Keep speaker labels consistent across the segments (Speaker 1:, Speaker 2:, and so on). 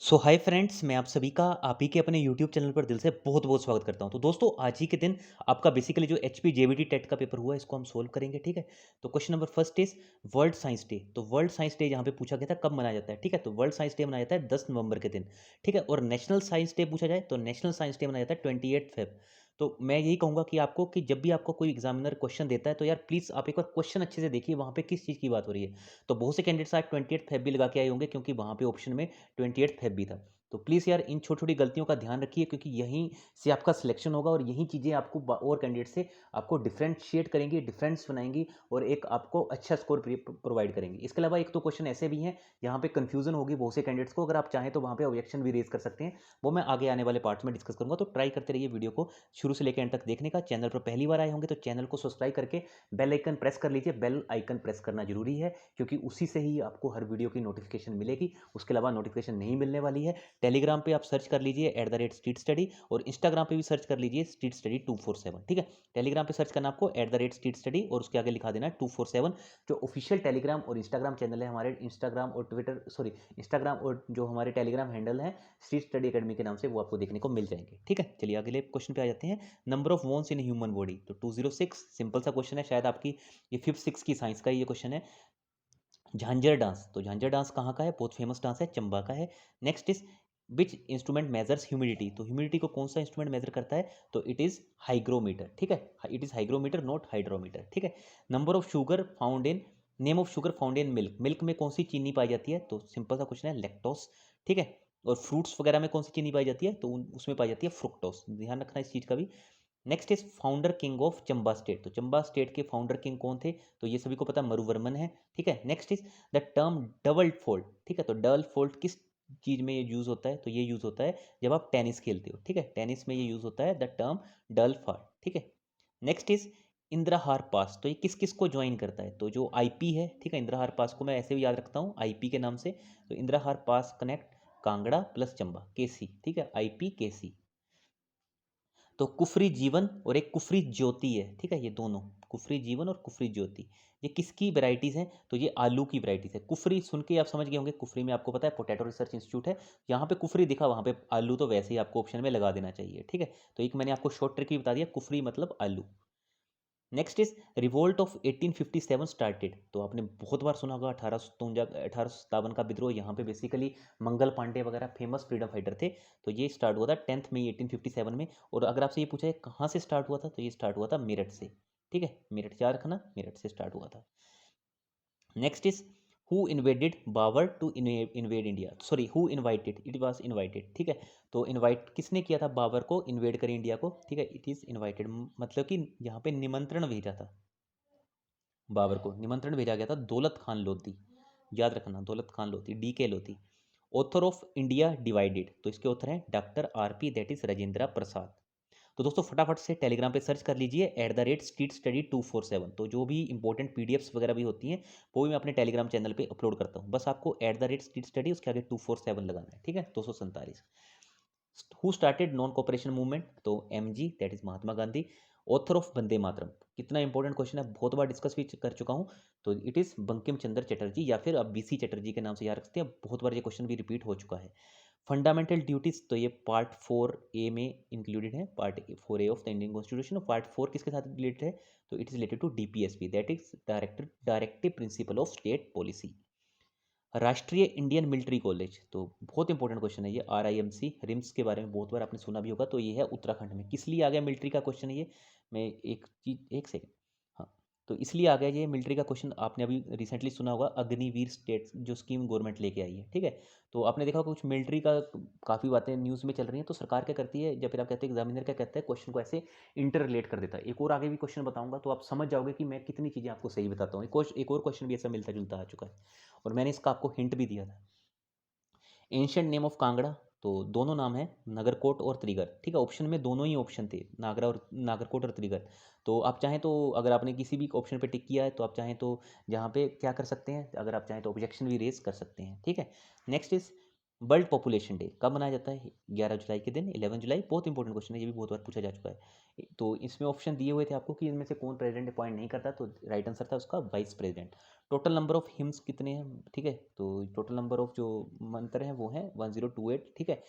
Speaker 1: सो hi friends, मैं आप सभी का आप ही के अपने यूट्यूब चैनल पर दिल से बहुत बहुत स्वागत करता हूं। तो दोस्तों, आज ही के दिन आपका बेसिकली जो एचपी जेवीटी टेट का पेपर हुआ, इसको हम सोल्व करेंगे। ठीक है। तो question number first is world science day. तो वर्ल्ड साइंस डे यहाँ पे पूछा गया था कब मनाया जाता है। ठीक है। तो वर्ल्ड साइंस डे मनाया जाता है 10 नवंबर के दिन। ठीक है। और नेशनल साइंस डे पूछा जाए तो नेशनल साइंस डे मनाया जाता है 28 फेब। तो मैं यही कहूंगा कि आपको कि जब भी आपको कोई एग्जामिनर क्वेश्चन देता है तो यार प्लीज़ आप एक बार क्वेश्चन अच्छे से देखिए, वहाँ पे किस चीज़ की बात हो रही है। तो बहुत से कैंडिडेट्स आज 28 फेब भी लगा के आए होंगे, क्योंकि वहाँ पे ऑप्शन में 28 फेब भी था। तो प्लीज़ यार इन छोटी-छोटी गलतियों का ध्यान रखिए, क्योंकि यहीं से आपका सिलेक्शन होगा और यही चीज़ें आपको और कैंडिडेट से आपको डिफरेंशिएट करेंगी, डिफरेंस बनाएँगी और एक आपको अच्छा स्कोर प्रोवाइड करेंगी। इसके अलावा एक दो क्वेश्चन ऐसे भी हैं जहाँ पे कन्फ्यूज़न होगी बहुत से कैंडिडेट्स को। अगर आप चाहें तो वहाँ पे ऑब्जेक्शन भी रेज़ कर सकते हैं। वो मैं आगे आने वाले पार्ट्स में डिस्कस करूँगा। तो ट्राई करते रहिए वीडियो को शुरू से लेकर एंड तक देखने का। चैनल पर पहली बार आए होंगे तो चैनल को सब्सक्राइब करके बेल आइकन प्रेस कर लीजिए। बेल आइकन प्रेस करना ज़रूरी है, क्योंकि उसी से ही आपको हर वीडियो की नोटिफिकेशन मिलेगी। उसके अलावा नोटिफिकेशन नहीं मिलने वाली है। टेलीग्राम पे आप सर्च कर लीजिए @स्ट्रीट स्टडी, और इंस्टाग्राम पे भी सर्च कर लीजिए स्ट्रीट स्टडी 247। ठीक है। टेलीग्राम पे सर्च करना आपको @स्ट्रीट स्टडी और उसके आगे लिखा देना 247। जो ऑफिशियल टेलीग्राम और इंस्टाग्राम चैनल है हमारे, इंस्टाग्राम और ट्विटर सॉरी इंस्टाग्राम और जो हमारे टेलीग्राम हैंडल है स्ट्रीट स्टडी अकेडमी के नाम से, वो आपको देखने को मिल जाएंगे। ठीक है। चलिए अगले क्वेश्चन पे आ जाते हैं। Number of वोन्स in human body. तो 206 सिंपल सा क्वेश्चन है, शायद आपकी ये फिफ्थ सिक्स की साइंस का ये क्वेश्चन है। झांझर डांस। तो झांझर डांस कहाँ का है? बहुत फेमस डांस है, चंबा का है। Next is which instrument measures humidity. तो ह्यूमिडिटी को कौन सा इंस्ट्रूमेंट मेजर करता है? तो इट इज हाइग्रोमीटर। ठीक है। It is hygrometer, not hydrometer. ठीक है। Number of sugar found in name of sugar found in milk. Milk में कौन सी चीनी पाई जाती है? तो सिंपल सा क्वेश्चन है, लैक्टोस। ठीक है। और फ्रूट्स वगैरह में कौन सी चीनी पाई जाती है? तो उसमें पाई जाती है फ्रुक्टोस। ध्यान रखना इस चीज का भी। Next is founder king of Chamba state. तो चंबा स्टेट के फाउंडर किंग कौन थे? तो ये सभी को पता, मरुवर्मन है। ठीक है। Next is the term double fold. ठीक है। तो डबल फोल्ड किस चीज में ये यूज होता है? तो ये यूज होता है जब आप टेनिस खेलते हो। ठीक है। टेनिस में ये यूज होता है द टर्म डबल फॉल्ड। ठीक है। नेक्स्ट इज इंद्रहार पास। तो ये किस किस को ज्वाइन करता है? तो जो आईपी है, ठीक है, इंद्रहार पास को मैं ऐसे भी याद रखता हूँ आईपी के नाम से। तो इंद्रहार पास कनेक्ट कांगड़ा प्लस चंबा, केसी। ठीक है। आईपी केसी। तो कुफरी जीवन और एक कुफरी ज्योति है। ठीक है। ये दोनों कुफरी जीवन और कुफरी ज्योति, ये किसकी वैरायटीज हैं? तो ये आलू की वैरायटीज है। कुफरी सुन के आप समझ गए होंगे, कुफरी में आपको पता है पोटैटो रिसर्च इंस्टीट्यूट है। यहाँ पे कुफरी दिखा, वहाँ पे आलू, तो वैसे ही आपको ऑप्शन में लगा देना चाहिए। ठीक है। तो एक मैंने आपको शॉर्ट ट्रिक भी बता दिया, कुफरी मतलब आलू। Next is revolt of 1857 started. तो आपने बहुत बार सुना होगा 1857 का विद्रोह। यहाँ पे बेसिकली मंगल पांडे वगैरह फेमस फ्रीडम फाइटर थे। तो ये स्टार्ट हुआ था 10 मई 1857 में। और अगर आपसे ये पूछा है कहाँ से स्टार्ट हुआ था, तो ये स्टार्ट हुआ था मेरठ से। ठीक है। मेरठ याद रखना, मेरठ से स्टार्ट हुआ था। Next is who invaded Babur to invade India. Sorry, who invited, it was invited. ठीक है। तो इनवाइट किसने किया था बाबर को इन्वेड करें इंडिया को? ठीक है। इट इज इनवाइटेड, मतलब कि यहाँ पे निमंत्रण भेजा था। बाबर को निमंत्रण भेजा गया था दौलत खान लोधी। याद रखना, Daulat Khan Lodhi, DK Lodhi. Author of India divided. तो इसके ऑथर हैं doctor RP, that is Rajendra Prasad. तो दोस्तों फटाफट से टेलीग्राम पे सर्च कर लीजिए @स्ट्रीट स्टडी 247। तो जो भी इंपॉर्टेंट PDFs वगैरह भी होती हैं, वो भी मैं अपने टेलीग्राम चैनल पे अपलोड करता हूँ। बस आपको @स्ट्रीट स्टडी उसके आगे 247 लगाना है। ठीक है। 247। Who started non cooperation movement? तो MG, that is Mahatma Gandhi. Author of Vande Mataram, कितना इंपॉर्टेंट क्वेश्चन है, बहुत बार डिस्कस भी कर चुका हूँ। तो इट इज बंकिम चंद्र चटर्जी, या फिर आप BC चटर्जी के नाम से याद रखते हैं। बहुत बार ये क्वेश्चन भी रिपीट हो चुका है। फंडामेंटल ड्यूटीज, तो ये पार्ट 4A में इंक्लूडेड है, part 4A of the Indian constitution. और पार्ट 4 किसके साथ रिलेटेड है? तो it is related to DPSP, that is directive principle of state policy. Rashtriya Indian Military College, तो बहुत इंपॉर्टेंट क्वेश्चन है ये। RIMC रिम्स के बारे में बहुत बार आपने सुना भी होगा। तो ये है उत्तराखंड में। किस लिए आ गया मिलिट्री का क्वेश्चन है ये? मैं एक चीज, एक सेकंड। हाँ। तो इसलिए आ गया ये मिलिट्री का क्वेश्चन, आपने अभी रिसेंटली सुना होगा अग्निवीर स्टेट जो स्कीम गवर्नमेंट लेके आई है। ठीक है। तो आपने देखा कुछ मिलिट्री का काफ़ी बातें न्यूज़ में चल रही हैं। तो सरकार क्या करती है, या फिर आप कहते हैं एग्जामिनर क्या कहता है, क्वेश्चन को ऐसे इंटर रिलेट कर देता है। एक और आगे भी क्वेश्चन बताऊंगा तो आप समझ जाओगे कि मैं कितनी चीज़ें आपको सही बताता हूँ। एक और क्वेश्चन भी ऐसा मिलता जुलता आ चुका है, और मैंने इसका आपको हिंट भी दिया था। Ancient name of Kangra. तो दोनों नाम है, नगरकोट और त्रिगर। ठीक है। ऑप्शन में दोनों ही ऑप्शन थे, नागरकोट और त्रिगर। तो आप चाहें तो, अगर आपने किसी भी ऑप्शन पे टिक किया है तो आप चाहें तो यहाँ पे क्या कर सकते हैं, अगर आप चाहें तो ऑब्जेक्शन भी रेज कर सकते हैं। ठीक है। Next is world population day कब मनाया जाता है? 11 जुलाई के दिन, 11 जुलाई। बहुत इंपॉर्टेंट क्वेश्चन है, ये भी बहुत बार पूछा जा चुका है। तो इसमें ऑप्शन दिए हुए थे आपको कि इनमें से कौन प्रेसिडेंट अपॉइंट नहीं करता, तो राइट आंसर था उसका vice president. Total number of hymns कितने हैं? ठीक है, तो टोटल नंबर ऑफ जो मंत्र हैं वो हैं 1028। ठीक है,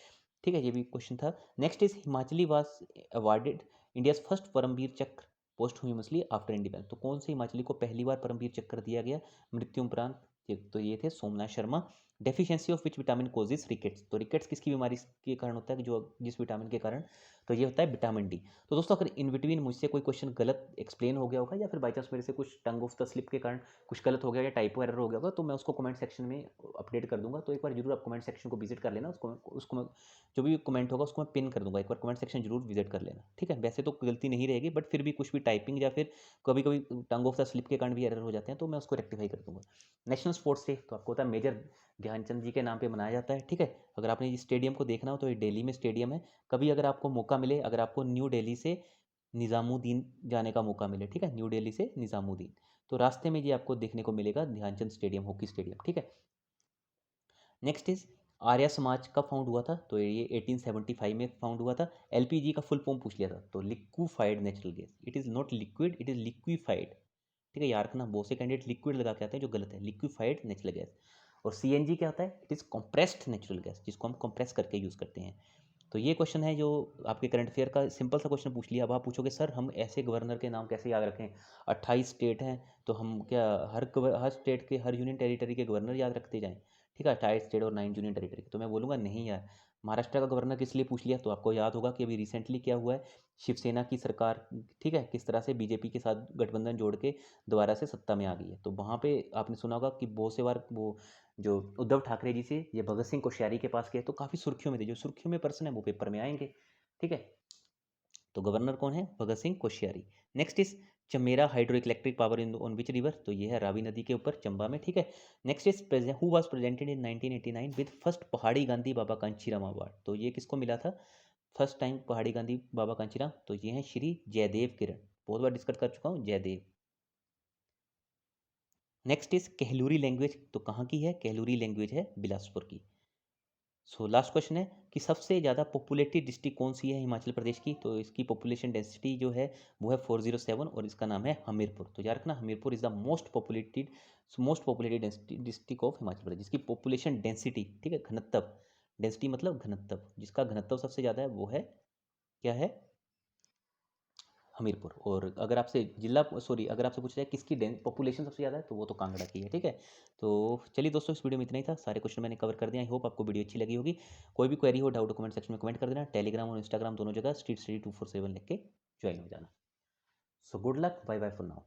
Speaker 1: ठीक है, ये भी क्वेश्चन था। Next is Himachali was awarded India's first Paramvir Chakra posthumously after independence. तो कौन से हिमाचली को पहली बार परमवीर चक्र दिया गया मृत्यु उपरांत? तो ये थे Somnath Sharma. Deficiency of which vitamin causes rickets. तो रिकेट्स किसकी बीमारी के कारण होता है, जो जिस विटामिन के कारण? तो ये होता है विटामिन डी। तो दोस्तों अगर इन बिटवीन मुझसे कोई क्वेश्चन गलत एक्सप्लेन हो गया होगा या फिर बाई चांस मेरे से कुछ टंग ऑफ द स्लिप के कारण कुछ गलत हो गया या टाइपो एरर हो गया होगा, तो मैं उसको कमेंट सेक्शन में अपडेट कर दूंगा। तो एक बार जरूर आप कमेंट सेक्शन को विजिट कर लेना, उसको मैं जो भी कमेंट होगा उसको मैं पिन कर दूंगा, एक बार कमेंट सेक्शन जरूर विजिट कर लेना। ठीक है, वैसे तो गलती नहीं रहेगी, बट फिर भी कुछ भी टाइपिंग या फिर कभी कभी टंग ऑफ द स्लिप के कारण भी एरर हो जाते हैं, तो मैं उसको रेक्टिफाई कर दूंगा। नेशनल स्पोर्ट्स डे तो आपको होता है मेजर ध्यानचंद जी के नाम पे मनाया जाता है। ठीक है, अगर आपने इस स्टेडियम को देखना हो तो ये दिल्ली में स्टेडियम है। कभी अगर आपको मौका मिले, अगर आपको न्यू दिल्ली से निज़ामुद्दीन जाने का मौका मिले, ठीक है, न्यू दिल्ली से निज़ामुद्दीन, तो रास्ते में ये आपको देखने को मिलेगा ध्यानचंद स्टेडियम, हॉकी स्टेडियम। ठीक है, नेक्स्ट इज आर्य समाज कब फाउंड हुआ था? तो ये 1875 में फाउंड हुआ था। एलपीजी का फुल फॉर्म पूछ लिया था, तो liquefied natural gas. It is not liquid, it is liquefied. ठीक है, यार रखना, बहुत से कैंडिडेट लिक्विड लगा के आते हैं जो गलत है। Liquefied natural gas. और सीएनजी क्या होता है? It is compressed natural gas, जिसको हम कंप्रेस करके यूज़ करते हैं। तो ये क्वेश्चन है जो आपके करंट अफेयर का सिंपल सा क्वेश्चन पूछ लिया। अब आप पूछोगे सर हम ऐसे गवर्नर के नाम कैसे याद रखें? 28 स्टेट हैं, तो हम क्या हर स्टेट के, हर यूनियन टेरिटरी के गवर्नर याद रखते जाएं? ठीक है, 28 स्टेट और 9 यूनियन टेरिटरी। तो मैं बोलूँगा नहीं यार। महाराष्ट्र का गवर्नर किस लिए पूछ लिया? तो आपको याद होगा कि अभी रिसेंटली क्या हुआ है, शिवसेना की सरकार, ठीक है, किस तरह से बीजेपी के साथ गठबंधन जोड़ के दोबारा से सत्ता में आ गई है। तो वहाँ पे आपने सुना होगा कि बहुत से बार वो जो उद्धव ठाकरे जी से ये भगत सिंह कोश्यारी के पास गए, तो काफ़ी सुर्खियों में थे। जो सुर्खियों में पर्सन है वो पेपर में आएंगे। ठीक है, तो गवर्नर कौन है? Bhagat Singh Koshyari. Next is Chamera hydro electric power in on which river? तो ये है रावी नदी के ऊपर, चंबा में। ठीक है, next is who was presented in 1989 with first पहाड़ी गांधी बाबा कांचीराम अवार्ड? तो ये किसको मिला था फर्स्ट टाइम पहाड़ी गांधी बाबा कांचीराम? तो ये हैं श्री जयदेव किरण। बहुत बार डिस्कस कर चुका हूँ, Jaydev. Next is Kahluri language, तो कहाँ की है? कहलूरी लैंग्वेज है बिलासपुर की। सो लास्ट क्वेश्चन है कि सबसे ज़्यादा पॉपुलेटेड डिस्ट्रिक्ट कौन सी है हिमाचल प्रदेश की? तो इसकी पॉपुलेशन डेंसिटी जो है वो है 407 और इसका नाम है हमीरपुर। तो याद रखना, Hamirpur is the most populated district of Himachal Pradesh, जिसकी पॉपुलेशन डेंसिटी, ठीक है, घनत्व, डेंसिटी मतलब घनत्व, जिसका घनत्व सबसे ज़्यादा है वो है, क्या है? हमीरपुर। और अगर आपसे जिला, सॉरी, अगर आपसे पूछा जाए किसकी पॉपुलेशन सबसे ज़्यादा है, तो वो तो कांगड़ा की है। ठीक है, तो चलिए दोस्तों, इस वीडियो में इतना ही था। सारे क्वेश्चन मैंने कवर कर दिया। आई होप आपको वीडियो अच्छी लगी होगी। कोई भी क्वेरी हो, डाउट, कमेंट सेक्शन में कमेंट कर देना। टेलीग्राम और इंस्टाग्राम दोनों जगह स्ट्रीट स्टडी 247 लिख के ज्वाइन हो जाना। So good luck, bye bye for now.